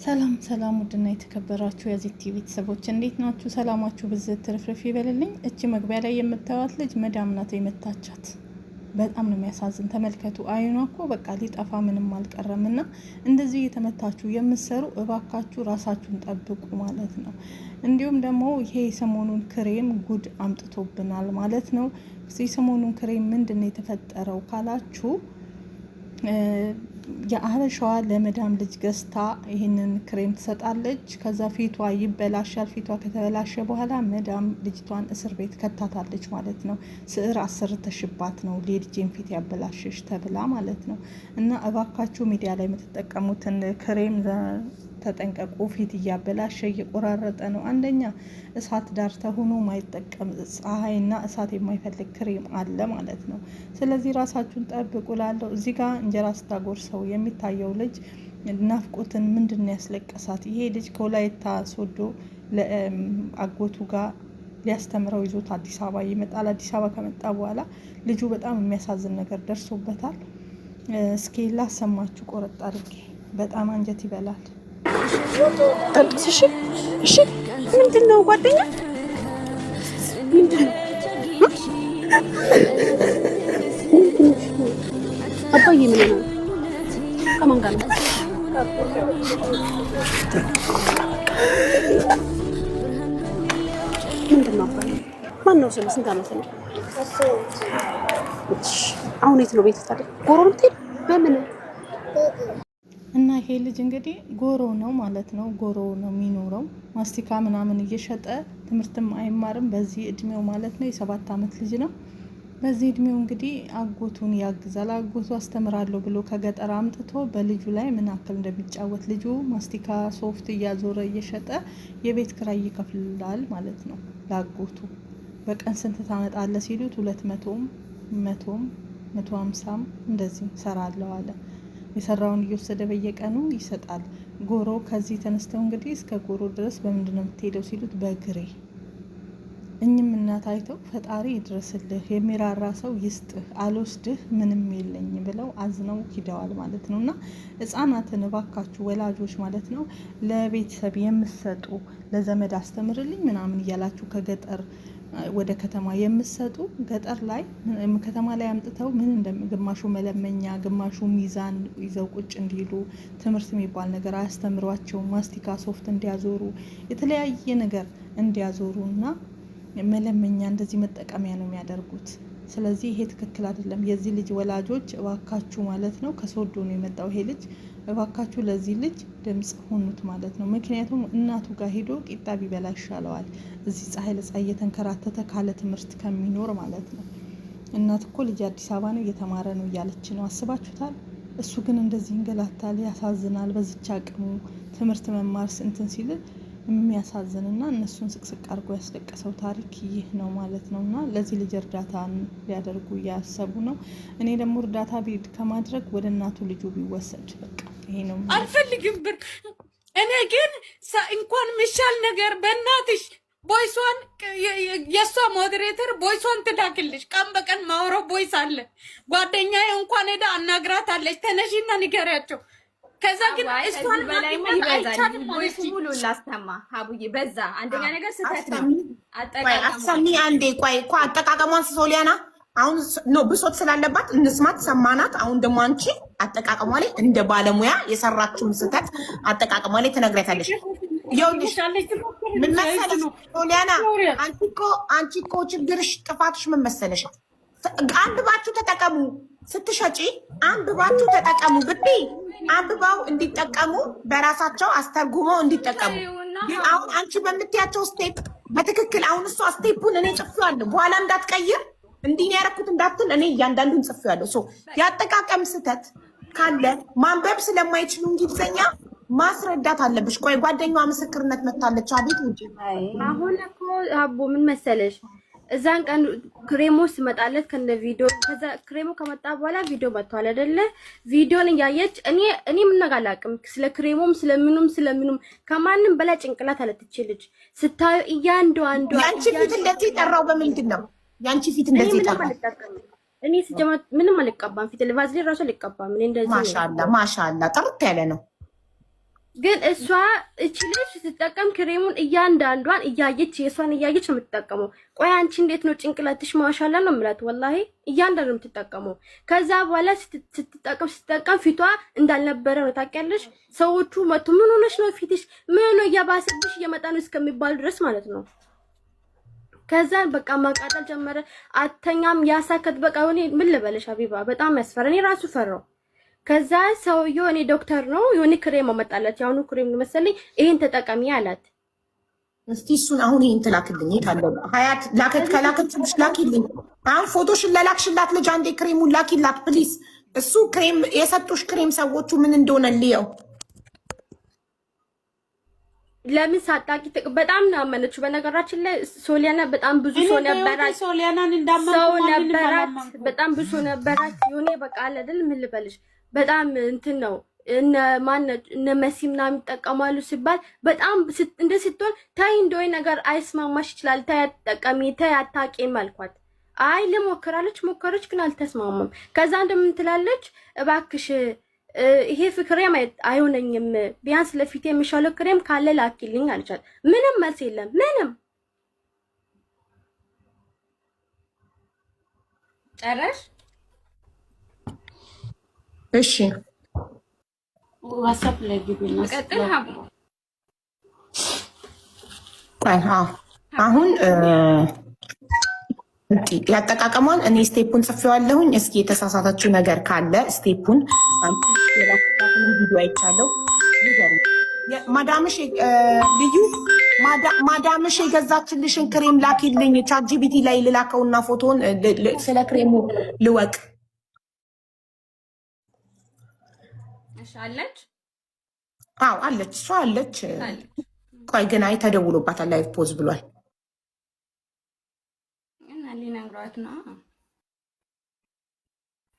ሰላም ሰላም ውድና የተከበራችሁ የዚህ ቲቪ ቤተሰቦች እንዴት ናችሁ? ሰላማችሁ ብዝት ትርፍርፍ ይበልልኝ። እቺ መግቢያ ላይ የምታዩት ልጅ መዳም ናት የመታቻት። በጣም ነው የሚያሳዝን። ተመልከቱ፣ አይኗ እኮ በቃ ሊጠፋ ምንም አልቀረምና እንደዚህ እየተመታችሁ የምትሰሩ እባካችሁ ራሳችሁን ጠብቁ ማለት ነው። እንዲሁም ደግሞ ይሄ የሰሞኑን ክሬም ጉድ አምጥቶብናል ማለት ነው። የሰሞኑን ክሬም ምንድነው የተፈጠረው ካላችሁ የአበሻዋ ለመዳም ልጅ ገዝታ ይህንን ክሬም ትሰጣለች። ከዛ ፊቷ ይበላሻል። ፊቷ ከተበላሸ በኋላ መዳም ልጅቷን እስር ቤት ከታታለች ማለት ነው። ስዕር አሰርተሽባት ነው ልጄን ፊት ያበላሽሽ ተብላ ማለት ነው። እና እባካችሁ ሚዲያ ላይ የምትጠቀሙትን ክሬም ተጠንቀቁ። ፊት እያበላሸ እየቆራረጠ ነው። አንደኛ እሳት ዳር ተሆኖ ማይጠቀም ፀሐይና እሳት የማይፈልግ ክሬም አለ ማለት ነው። ስለዚህ ራሳችሁን ጠብቁ ላለው እዚህ ጋር እንጀራ ስታጎርሰው የሚታየው ልጅ ናፍቆትን ምንድን ያስለቀሳት? ይሄ ልጅ ከወላይታ ሶዶ አጎቱ ጋር ሊያስተምረው ይዞት አዲስ አበባ ይመጣል። አዲስ አበባ ከመጣ በኋላ ልጁ በጣም የሚያሳዝን ነገር ደርሶበታል። እስኪ ላሰማችሁ ቆረጥ አድርጌ። በጣም አንጀት ይበላል። እሺ እሺ፣ ምንድነው ጓደኛ? ምንድነው አባዬ? ምን ነው? ከማን ጋር ነው? ምንድነው አባዬ? ማን ነው ስለ ስንት ዓመት ነው? አሁን የት ነው ቤት ታዲያ? ጎረቤት በምን እና ይሄ ልጅ እንግዲህ ጎሮ ነው ማለት ነው። ጎሮ ነው የሚኖረው። ማስቲካ ምናምን እየሸጠ ትምህርትም አይማርም በዚህ እድሜው ማለት ነው። የ7 ዓመት ልጅ ነው። በዚህ እድሜው እንግዲህ አጎቱን ያግዛል። አጎቱ አስተምራለሁ ብሎ ከገጠር አምጥቶ በልጁ ላይ ምን ያክል እንደሚጫወት ልጁ ማስቲካ ሶፍት እያዞረ እየሸጠ የቤት ክራይ ይከፍላል ማለት ነው ለአጎቱ። በቀን ስንት ታመጣለህ ሲሉት 200ም 100ም 150ም እንደዚህ ሰራለው አለ። የሰራውን እየወሰደ በየቀኑ ይሰጣል። ጎሮ ከዚህ ተነስተው እንግዲህ እስከ ጎሮ ድረስ በምንድነው የምትሄደው ሲሉት በግሬ። እኝም እናት አይተው ፈጣሪ ይድረስልህ፣ የሚራራ ሰው ይስጥህ፣ አልወስድህ ምንም የለኝ ብለው አዝነው ሂደዋል ማለት ነው። እና ህጻናትን እባካችሁ ወላጆች ማለት ነው ለቤተሰብ የምትሰጡ ለዘመድ አስተምርልኝ ምናምን እያላችሁ ከገጠር ወደ ከተማ የምሰጡ ገጠር ላይ ከተማ ላይ አምጥተው ምን ግማሹ መለመኛ ግማሹ ሚዛን ይዘው ቁጭ እንዲሉ ትምህርት የሚባል ነገር አያስተምሯቸው። ማስቲካ ሶፍት እንዲያዞሩ የተለያየ ነገር እንዲያዞሩ እና መለመኛ እንደዚህ መጠቀሚያ ነው የሚያደርጉት። ስለዚህ ይሄ ትክክል አይደለም። የዚህ ልጅ ወላጆች እባካችሁ ማለት ነው ከሶዶ ነው የመጣው ይሄ ልጅ፣ እባካችሁ ለዚህ ልጅ ድምጽ ሆኑት ማለት ነው። ምክንያቱም እናቱ ጋር ሄዶ ቂጣ ቢበላ ይሻለዋል እዚህ ፀሐይ ለፀሐይ እየተንከራተተ ካለ ትምህርት ከሚኖር ማለት ነው። እናት እኮ ልጅ አዲስ አበባ ነው እየተማረ ነው እያለች ነው። አስባችሁታል? እሱ ግን እንደዚህ እንገላታል። ያሳዝናል። በዚች አቅሙ ትምህርት መማር እንትን ሲል የሚያሳዝንና እነሱን ስቅስቅ አድርጎ ያስለቀሰው ታሪክ ይህ ነው ማለት ነው። እና ለዚህ ልጅ እርዳታ ሊያደርጉ እያሰቡ ነው። እኔ ደግሞ እርዳታ ቢድ ከማድረግ ወደ እናቱ ልጁ ቢወሰድ በቃ ይሄ ነው። አልፈልግም ብር። እኔ ግን እንኳን ምሻል ነገር በእናትሽ ቦይሷን የሷ ሞዴሬተር ቦይሷን ትዳክልሽ። ቀን በቀን ማውራው ቦይስ አለ። ጓደኛዬ እንኳን ሄዳ አናግራታለች። ተነሺና ንገሪያቸው። ከዛ ግን እሷን በላይ ይበዛል። ቦይስ ሙሉ ላስተማ ሀቡዬ በዛ። አንደኛ ነገር ስህተት ነው አሰሚ አንዴ ቆይ እኮ አጠቃቀሟን ሶሊያና አሁን ነው ብሶት ስላለባት እንስማት ሰማናት። አሁን ደግሞ አንቺ አጠቃቀሟ ላይ እንደ ባለሙያ የሰራችውን ስህተት አጠቃቀሟ ላይ ትነግሪያታለሽ። ይኸውልሽ ምን መሰለሽ ሶሊያና፣ አንቺ እኮ ችግርሽ ጥፋትሽ ምን መሰለሽ? አንብባችሁ ተጠቀሙ። ስትሸጪ አንብባችሁ ተጠቀሙ ብትይ አንብባው እንዲጠቀሙ በራሳቸው አስተርጉመው እንዲጠቀሙ። ግን አሁን አንቺ በምትያቸው ስቴፕ በትክክል አሁን እሷ ስቴፑን እኔ ጽፌዋለሁ በኋላ እንዳትቀይር እንዲህ ያደረኩት እንዳትል እኔ እያንዳንዱን ጽፌዋለሁ። ሶ ያጠቃቀም ስህተት ካለ ማንበብ ስለማይችሉ እንግሊዝኛ ማስረዳት አለብሽ። ቆይ ጓደኛዋ ምስክርነት መታለች። አቤት ውጪ። አሁን እኮ አቦ ምን መሰለሽ እዛን ቀን ክሬሞ ስመጣለት ከነ ቪዲዮ ከዛ ክሬሞ ከመጣ በኋላ ቪዲዮ መጥቷል አይደለ? ቪዲዮን እያየች እኔ ምን ነገር አላውቅም ስለ ክሬሞም ስለምኑም ከማንም በላይ ጭንቅላት አለትች ልጅ ስታዩ እያንዳንዱ ያንቺ ፊት እንደዚህ ጠራው በምንድን ነው ያንቺ ፊት እንደዚህ ጠራው? እኔ ስጀመር ምንም አልቀባም ፊት ለቫዝሊን ራሱ አልቀባም። እኔ እንደዚህ ማሻአላ ጥርት ያለ ነው። ግን እሷ እቺ ልጅ ስትጠቀም ክሬሙን እያንዳንዷን እያየች የሷን እያየች ነው የምትጠቀመው። ቆይ አንቺ እንዴት ነው ጭንቅላትሽ? ማሻላ ነው የምላት ወላሂ እያንዳንዱ ነው የምትጠቀመው። ከዛ በኋላ ስትጠቀም ፊቷ እንዳልነበረ ነው ታውቂያለሽ። ሰዎቹ መጡ ምን ሆነሽ ነው ፊትሽ ምን ነው እያባሰብሽ እየመጣ ነው እስከሚባል ድረስ ማለት ነው። ከዛ በቃ ማቃጠል ጀመረ። አተኛም ያሳከት በቃ ምን ልበለሽ ሀቢባ በጣም ያስፈራ። እኔ ራሱ ፈራው። ከዛ ሰውዬው እኔ ዶክተር ነው የሆነ ክሬም አመጣላት። ያውኑ ክሬም መሰለኝ ይሄን ተጠቀሚ አላት። እስቲ እሱን አሁን ይሄን ትላክልኝ የታለው ሀያት ላከት ከላከችልሽ ላኪልኝ። አሁን ፎቶሽን ለላክሽላት ልጅ አንዴ ክሬሙን ላኪላት ፕሊዝ። እሱ ክሬም የሰጡሽ ክሬም ሰዎቹ ምን እንደሆነ ልየው። ለምን ሳጣቂ በጣም ነው አመነችው። በነገራችን ላይ ሶሊያና በጣም ብዙ ሰው ነበራት፣ ሶሊያናን እንዳማን ሰው ነበራት፣ በጣም ብዙ ሰው ነበራት። የሆነ በቃ አለ አይደል ምን ልበልሽ በጣም እንትን ነው እነ መሲ ምናምን ይጠቀማሉ ሲባል በጣም እንደ ስትሆን ታይ እንደሆነ ነገር አይስማማሽ ይችላል። ታይ አትጠቀሚ ታይ አታቂም አልኳት። አይ ልሞክራለች ሞከረች ግን አልተስማማም። ከዛ እንደምን ትላለች እባክሽ ይሄ ክሬም አይሆነኝም ቢያንስ ለፊቴ የሚሻለው ክሬም ካለ ላኪልኝ አልቻት። ምንም መልስ የለም ምንም። ጨረሽ? እሺ ዋትስአፕ ላይ ግቢና ቀጥል ሀቡ። አሁን ያጠቃቀሟን እኔ ስቴፑን ጽፌዋለሁኝ። እስኪ የተሳሳተችው ነገር ካለ ስቴፑን ቪዲዮ አይቻለሁ። ማዳምሽ ልዩ ማዳምሽ የገዛችልሽን ክሬም ላኪልኝ። ቻትጂቢቲ ላይ ልላከውና ፎቶን ስለ ክሬሙ ልወቅ። አለች? አዎ አለች፣ እሷ አለች። ቆይ ግን አይ ተደውሎባታል፣ ላይቭ ፖዝ ብሏል። እና ሊነግሯት ነው።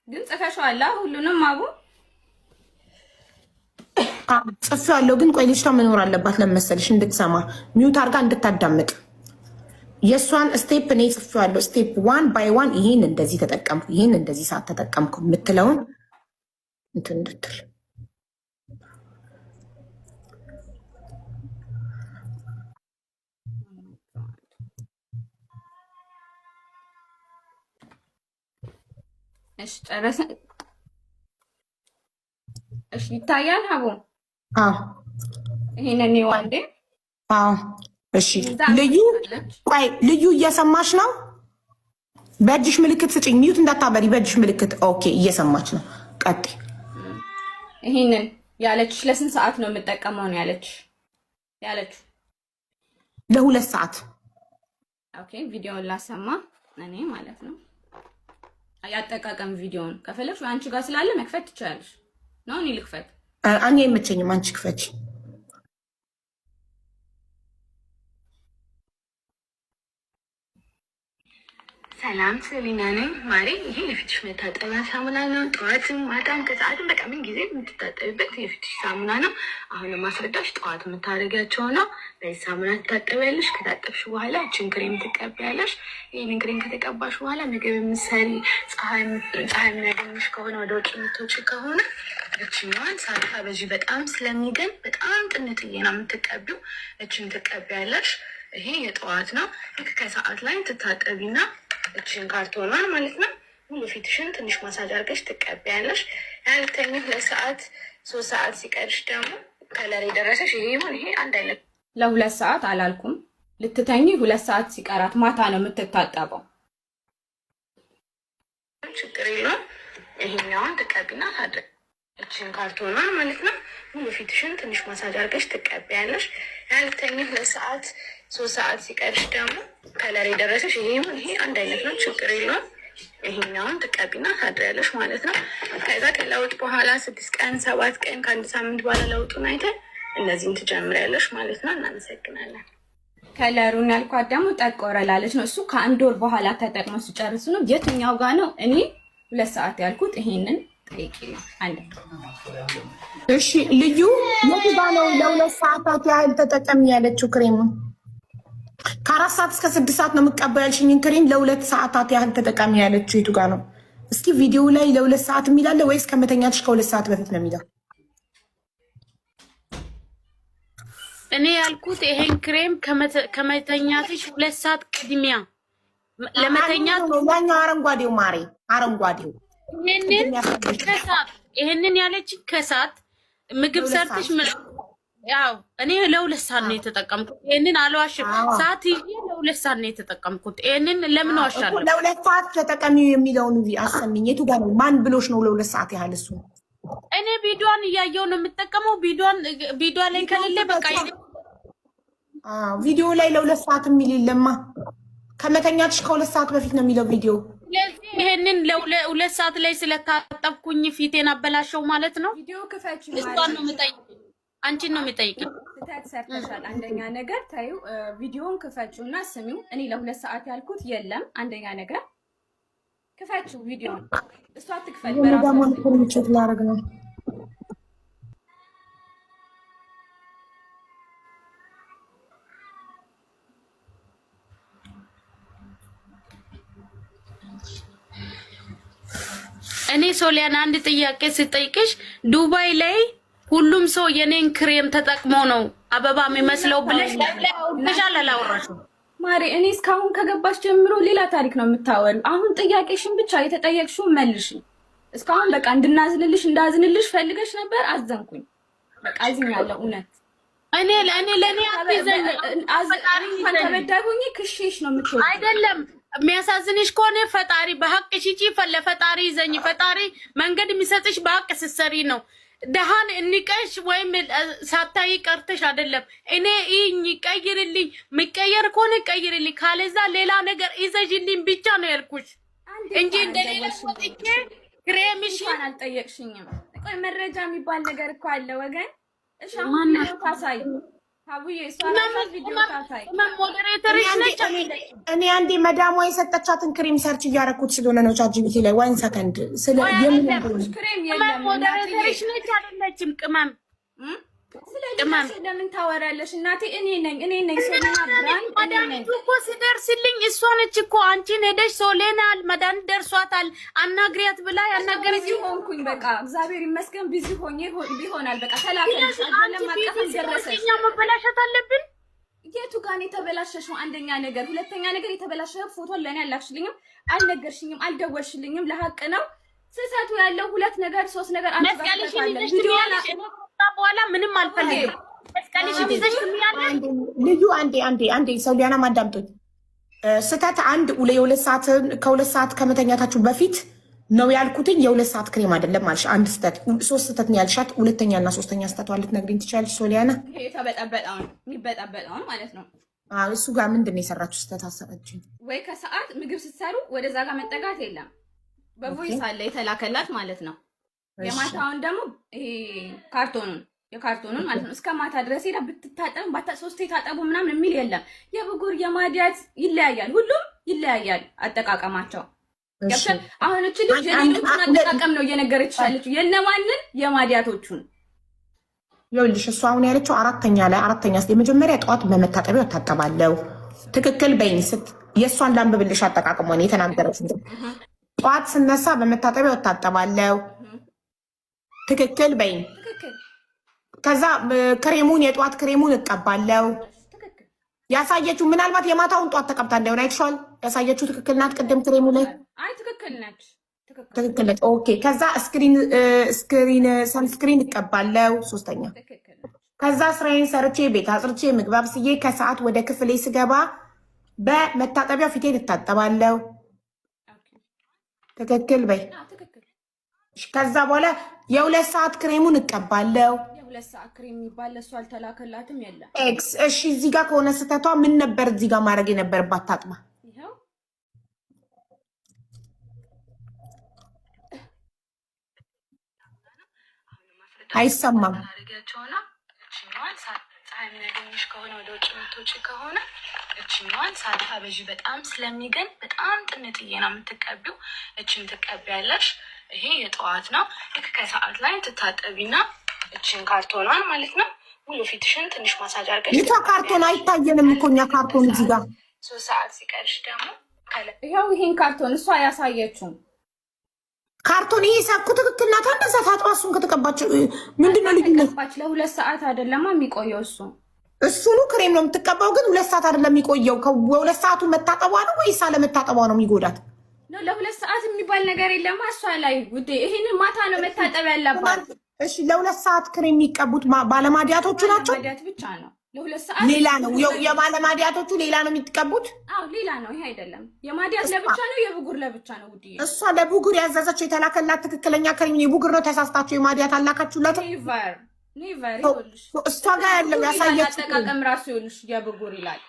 ግን ጽፈሽዋል ሁሉንም አቡ? ጽፌዋለሁ፣ ግን ቆይ ልጅቷ መኖር አለባት ለመሰልሽ እንድትሰማ ሚውት አድርጋ እንድታዳምጥ። የእሷን ስቴፕ እኔ ጽፌዋለሁ። ስቴፕ ዋን ባይ ዋን ይህን እንደዚህ ተጠቀምኩ፣ ይህን እንደዚህ ሰዓት ተጠቀምኩ የምትለውን እንትን እንድትል እሺ ጨረሰ። እሺ ይታያል ሀቡ? አዎ ይሄንን ነው አንዴ። አዎ እሺ። ልዩ ቆይ ልዩ እየሰማሽ ነው? በእጅሽ ምልክት ስጭኝ። ሚዩት እንዳታበሪ፣ በእጅሽ ምልክት። ኦኬ እየሰማች ነው። ቀጥይ። ይሄንን ያለችሽ ለስንት ሰዓት ነው የምጠቀመው ነው ያለችው? ለ2 ሰዓት። ኦኬ ቪዲዮውን ላሰማ እኔ ማለት ነው። ያጠቃቀም ቪዲዮውን ከፈለግሽ አንቺ ጋር ስላለ መክፈት ትችላለሽ። ነው እኔ ልክፈት? እኔ አይመቸኝም፣ አንቺ ክፈች። ሰላም ሰሊና ነኝ ማሪ። ይሄ የፊትሽ መታጠቢያ ሳሙና ነው። ጠዋትም ማታም ከሰዓትም በቃ ምን ጊዜ የምትታጠቢበት የፊትሽ ሳሙና ነው። አሁን ለማስረዳሽ ጠዋት የምታደርጊያቸው ነው። በዚህ ሳሙና ትታጠቢያለሽ። ከታጠብሽ በኋላ እችን ክሬም ትቀቢያለሽ። ይህንን ክሬም ከተቀባሽ በኋላ ምግብ የምትሰሪ ፀሐይ የሚያገኝሽ ከሆነ ወደ ውጭ የምትወጪ ከሆነ እችኛዋን ሳልፋ በዚህ በጣም ስለሚገን በጣም ጥንጥዬ ነው የምትቀቢው። እችን ትቀቢያለሽ። ይሄ የጠዋት ነው። ልክ ከሰዓት ላይ ትታጠቢና እችን ካርቶኗን ማለት ነው ሙሉ ፊትሽን ትንሽ ማሳጅ አድርገሽ ትቀቢያለሽ። ያልተኝ 2 ሰዓት 3 ሰዓት ሲቀርሽ ደግሞ ከለር የደረሰሽ ይሄ ይሁን። ይሄ አንድ አይነት ለ2 ሰዓት አላልኩም። ልትተኝ 2 ሰዓት ሲቀራት ማታ ነው የምትታጠበው። ችግር የለውም። ይሄኛውን ትቀቢና ታድር እችን ካርቶኗን ማለት ነው ሙሉ ፊትሽን ትንሽ ማሳጅ አድርገሽ ትቀቢያለሽ። ያልተኝ 2 ሰዓት 3 ሰዓት ሲቀርሽ ደግሞ ከለር የደረሰሽ ይሄ ይሁን። ይሄ አንድ አይነት ነው። ችግር የለውም። ይሄኛውን ትቀቢና ታድሪያለሽ ማለት ነው። ከዛ ከለውጥ በኋላ 6 ቀን 7 ቀን ከ1 ሳምንት በኋላ ለውጡን አይተን እነዚህን ትጀምሪያለሽ ማለት ነው። እናመሰግናለን። ከለሩን ያልኳት ደግሞ ጠቆረ ላለች ነው። እሱ ከ1 ወር በኋላ ተጠቅመው ሲጨርሱ ነው። የትኛው ጋር ነው? እኔ 2 ሰዓት ያልኩት ይሄንን ጠይቂ ነው። አንድ እሺ ልዩ የቱ ጋር ነው ለ2 ሰዓታት ያህል ተጠቀሚ ያለችው ክሬሙን? ከ4 ሰዓት እስከ 6 ሰዓት ነው የምትቀባው ያልሽኝን ክሬም ለ2 ሰዓታት ያህል ተጠቀሚ ያለችው የቱ ጋር ነው? እስኪ ቪዲዮ ላይ ለ2 ሰዓት የሚላለ ወይስ ከመተኛትሽ ከ2 ሰዓት በፊት ነው የሚለው? እኔ ያልኩት ይሄን ክሬም ከመተኛትሽ 2 ሰዓት ቅድሚያ ለመተኛት ያኛው አረንጓዴው ማሬ አረንጓዴው ይሄንን ያለች ከሰዓት ምግብ ሰርተሽ ያው እኔ ለ2 ሰዓት ነው የተጠቀምኩት። ይሄንን አልዋሽም። ሰዓት ይሄ ለ2 ሰዓት ነው የተጠቀምኩት። ይሄንን ለምን ዋሻለሁ? ለ2 ሰዓት ተጠቀሚው የሚለውን አሰሚኝ። የቱ ጋር ነው? ማን ብሎሽ ነው ለ2 ሰዓት ያህል? እሱ እኔ ቪዲዮን እያየሁ ነው የምጠቀመው። ቪዲዮ ላይ ከሌለ በቃ ቪዲዮ ላይ ለ2 ሰዓት የሚል የለማ። ከመተኛትሽ ከ2 ሰዓት በፊት ነው የሚለው ቪዲዮ። ስለዚህ ይሄንን ለ2 ሰዓት ላይ ስለታጠብኩኝ ፊቴን አበላሸው ማለት ነው። ቪዲዮ ክፈች እሷን ነው የምጠይቀው፣ አንቺን ነው የምጠይቀው። ስህተት ሰርተሻል። አንደኛ ነገር ታዩ ቪዲዮን ክፈችውና ስሚው። እኔ ለ2 ሰዓት ያልኩት የለም። አንደኛ ነገር ክፈችው ቪዲዮን። እሷ ትክፈል በራሷ ላረግ ነው። እኔ ሶሊያና አንድ ጥያቄ ስጠይቅሽ ዱባይ ላይ ሁሉም ሰው የኔን ክሬም ተጠቅሞ ነው አበባ የሚመስለው ብለሽ ለሻለ ላወራሽው ማሪ። እኔ እስካሁን ከገባሽ ጀምሮ ሌላ ታሪክ ነው የምታወሪው። አሁን ጥያቄሽን ብቻ የተጠየቅሽውን መልሽ። እስካሁን በቃ እንዳዝንልሽ ፈልገሽ ነበር። አዘንኩኝ። በቃ አዝኛለሁ። እውነት እኔ ለኔ አትዘኝ። ተበዳሁኝ ክሽሽ ነው የምትወጪው አይደለም። የሚያሳዝንሽ ከሆነ ፈጣሪ በሐቅ ሽጪ ፈጣሪ ይዘኝ። ፈጣሪ መንገድ የሚሰጥሽ በሐቅ ስትሰሪ ነው። ደሃን እንቀሽ ወይም ሳታይ ቀርተሽ አይደለም። እኔ ይኝ ቀይርልኝ፣ የሚቀየር ከሆነ ቀይርልኝ፣ ካለዛ ሌላ ነገር ይዘሽልኝ ብቻ ነው ያልኩሽ እንጂ እንደሌላ ወጥቼ ክሬምሽ አልጠየቅሽኝም። ቆይ መረጃ የሚባል ነገር እኮ አለ ወገን። እሺ አሁን ታሳይ አቡዬ እኔ አንዴ መዳሟ የሰጠቻትን ክሬም ሰርች እያደረኩት ስለሆነ ነው። ቻትጂፒቲ ላይ ዋን ሰከንድ አይደለችም ቅመም ለምን ታወራለሽ እናቴ? እኔ ነኝ መድኃኒቱ እኮ ሲደርስልኝ እሷ ነች እኮ አንቺን ሄደሽ ሶሌና መድኃኒት ደርሷታል አናግሪያት ብላ ያናገረች ሆንኩኝ። በቃ እግዚአብሔር ይመስገን ቢዚ ሆኜ ይሆናል። በቃ ተላከልሽ አለማቀፍ ደረሰሽ። መበላሸት አለብን። የቱ ጋር ነው የተበላሸሽው? አንደኛ ነገር፣ ሁለተኛ ነገር የተበላሸው ፎቶ ለኔ አላክሽልኝም፣ አልነገርሽኝም፣ አልደወልሽልኝም። ለሀቅ ነው ስህተቱ ያለው 2 ነገር 3 ነገር አንተ በኋላ ምንም አልፈልግም። መስቀልሽ ይዘሽ ትሚያለሽ። ልዩ አንዴ ሶሊያና ማዳምጡኝ። ስህተት ለ2 ሰዓት ከ2 ሰዓት ከመተኛታችሁ በፊት ነው ያልኩትኝ። የ2 ሰዓት ክሬም አይደለም ማለሽ። አንድ ስህተት 3 ስህተት ነው ያልሻት። ሁለተኛና ሶስተኛ ስህተቷን ልትነግሪኝ ትችያለሽ ሶሊያና? ይሄ የሚበጣበጣውን ማለት ነው። እሱ ጋር ምንድን ነው የሰራችሁ ስህተት? አሰበችኝ ወይ ከሰዓት ምግብ ስትሰሩ ወደዛ ጋር መጠጋት የለም። በቮይስ አለ የተላከላት ማለት ነው። የማታውን ደግሞ ይሄ የካርቶኑን ማለት ነው። እስከ ማታ ድረስ ሄዳ ብትታጠብ 3 የታጠቡ ምናምን የሚል የለም። የብጉር የማዲያት ይለያያል፣ ሁሉም ይለያያል አጠቃቀማቸው። አሁን እቺ ልጅ የሌሎቹን አጠቃቀም ነው እየነገረች ያለችው። የነማንን? የማዲያቶቹን። ይኸውልሽ እሱ አሁን ያለችው አራተኛ የመጀመሪያ ጠዋት በመታጠቢያው እታጠባለሁ። ትክክል በይኝ። የእሷን ላንብብልሽ አጠቃቀሟን የተናገረች ጠዋት ስነሳ በመታጠቢያው እታጠባለሁ። ትክክል በይኝ። ከዛ የጠዋት ክሬሙን እቀባለሁ። ያሳየችው ምናልባት የማታውን ጠዋት ተቀብታ እንደሆነ አይተሽዋል። ያሳየችው ትክክል ናት። ቅድም ክሬሙ ላይ ትክክል ነች። ኦኬ። ከዛ ሰንስክሪን እቀባለሁ። 3ኛ ከዛ ስራዬን ሰርቼ ቤት አጽርቼ ምግብ አብስዬ ከሰዓት ወደ ክፍሌ ስገባ በመታጠቢያው ፊቴን እታጠባለሁ። ትክክል በይ። ከዛ በኋላ የ2 ሰዓት ክሬሙን እቀባለሁ። የ2 ሰዓት ክሬም የሚባል ለእሱ አልተላከላትም የለም። እሺ እዚህ ጋር ከሆነ ስህተቷ ምን ነበር እዚህ ጋር ማድረግ የነበረባት? ታጥባ አይሰማም። ፀሐይ የሚያገኝሽ ከሆነ ወደ ውጭ የምትወጪ ከሆነ እችኛዋን ሳታበዢ በጣም ስለሚገን በጣም ጥንጥዬ ነው የምትቀቢው። እችን ትቀቢያለሽ። ይሄ የጠዋት ነው። ልክ ከሰዓት ላይ ትታጠቢና እችን ካርቶኗን ማለት ነው ሙሉ ፊትሽን ትንሽ ማሳጅ አድርገሽ ይታ ካርቶን አይታየንም እኮ እኛ ካርቶን እዚህ ጋር 3 ሰዓት ሲቀርሽ ደግሞ ይኸው ይሄን ካርቶን እሷ ያሳየችው ካርቶን ይሄ ሳኩ ትክክል ናት። አንተ ታጥባ እሱን ከተቀባች ምንድነው ልዩነት? ለ2 ሰዓት አይደለማ የሚቆየው እሱ እሱኑ ክሬም ነው የምትቀባው፣ ግን 2 ሰዓት አይደለም የሚቆየው። ከ2 ሰዓቱ መታጠቧ ነው ወይስ አለመታጠቧ ነው የሚጎዳት? ነው ለ2 ሰዓት የሚባል ነገር የለም እሷ ላይ ውዴ። ይሄንን ማታ ነው መታጠብ ያለባት። እሺ ለ2 ሰዓት ክሬም የሚቀቡት ባለማዲያቶቹ ናቸው? ማዲያት ብቻ ነው ለ2 ሰዓት። ሌላ ነው የባለማዲያቶቹ ሌላ ነው የሚቀቡት? አዎ ሌላ ነው። ይሄ አይደለም የማዲያት ለብቻ ነው፣ የብጉር ለብቻ ነው ውዴ። እሷ ለብጉር ያዘዘችው የተላከላት ትክክለኛ ክሬም የብጉር ነው። ተሳስታችሁ የማዲያት አላካችሁላት? ኔቨር ይኸውልሽ፣ እሷ ጋር ያለው ያሳየችው አጠቃቀም ራሱ ይኸውልሽ የብጉር ይላል።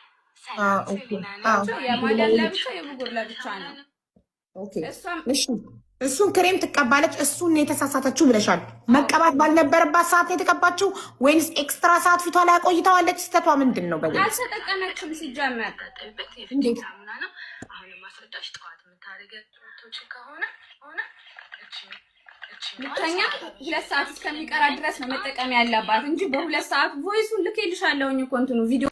የማዲያት ለብቻ የብጉር ለብቻ ነው። ኦኬ እሱን ክሬም ትቀባለች። እሱን የተሳሳተችው ብለሻል። መቀባት ባልነበረባት ሰዓት የተቀባችው ወይንስ ኤክስትራ ሰዓት ፊቷ ላይ ቆይታዋለች? ስህተቷ ምንድን ነው? በግልጽ አልተጠቀመችም ሲጀመር። እንዴት ሳሙና ነው አሁን ማስረዳሽ። ጠዋት የምታደርጊያቸው ከሆነ ልተኛ 2 ሰዓት እስከሚቀራ ድረስ ነው መጠቀም ያለባት እንጂ በ2 ሰዓት ቮይሱን ልኬልሻለሁኝ እኮ እንትኑ ቪዲዮ